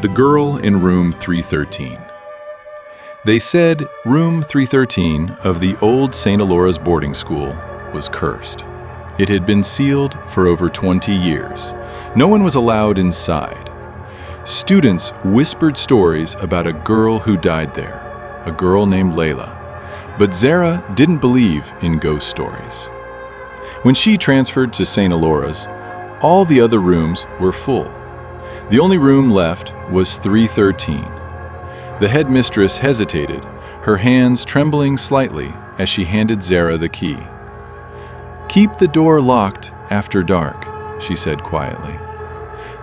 The girl in room 313. They said room 313 of the old St. Eloras Boarding School was cursed. It had been sealed for over 20 years. No one was allowed inside. Students whispered stories about a girl who died there, a girl named Laila. But Zara didn't believe in ghost stories. When she transferred to St. Eloras, all the other rooms were full. The only room left was 313. The headmistress hesitated, her hands trembling slightly as she handed Zara the key. "Keep the door locked after dark," she said quietly.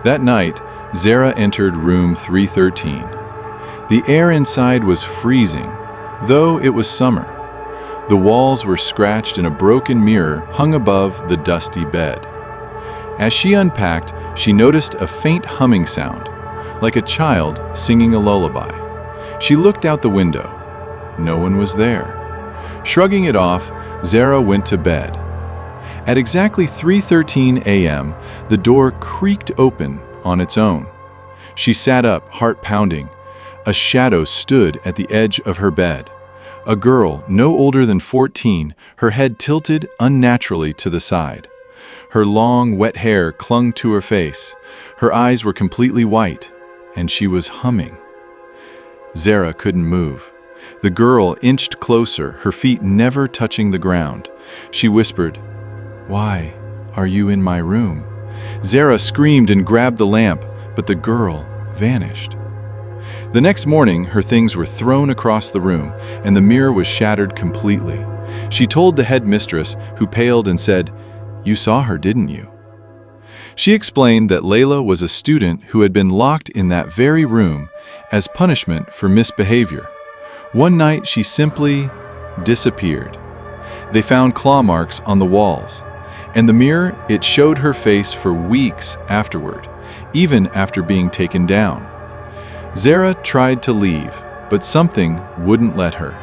That night, Zara entered room 313. The air inside was freezing, though it was summer. The walls were scratched and a broken mirror hung above the dusty bed. As she unpacked, she noticed a faint humming sound, like a child singing a lullaby. She looked out the window. No one was there. Shrugging it off, Zara went to bed. At exactly 3:13 a.m., the door creaked open on its own. She sat up, heart pounding. A shadow stood at the edge of her bed. A girl, no older than 14, her head tilted unnaturally to the side. Her long, wet hair clung to her face. Her eyes were completely white, and she was humming. Zara couldn't move. The girl inched closer, her feet never touching the ground. She whispered, "Why are you in my room?" Zara screamed and grabbed the lamp, but the girl vanished. The next morning, her things were thrown across the room, and the mirror was shattered completely. She told the headmistress, who paled and said, "You saw her, didn't you?" She explained that Laila was a student who had been locked in that very room as punishment for misbehavior. One night, she simply disappeared. They found claw marks on the walls, and the mirror, it showed her face for weeks afterward, even after being taken down. Zara tried to leave, but something wouldn't let her.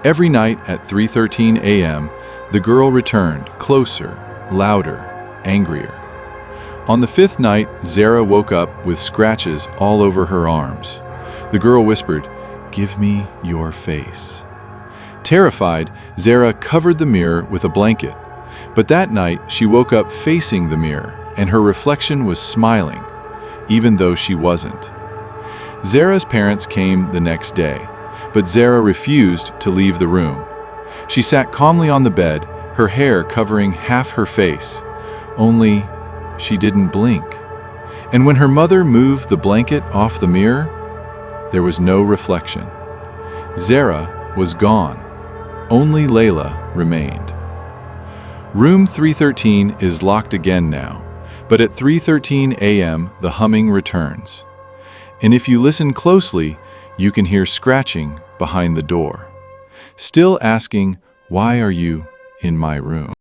Every night at 3:13 a.m., the girl returned, closer, louder, angrier. On the fifth night, Zara woke up with scratches all over her arms. The girl whispered, "Give me your face." Terrified, Zara covered the mirror with a blanket. But that night, she woke up facing the mirror, and her reflection was smiling, even though she wasn't. Zara's parents came the next day, but Zara refused to leave the room. She sat calmly on the bed, her hair covering half her face. Only she didn't blink. And when her mother moved the blanket off the mirror, there was no reflection. Zara was gone. Only Laila remained. Room 313 is locked again now, but at 3:13 a.m. the humming returns. And if you listen closely, you can hear scratching behind the door, still asking, "Why are you in my room?"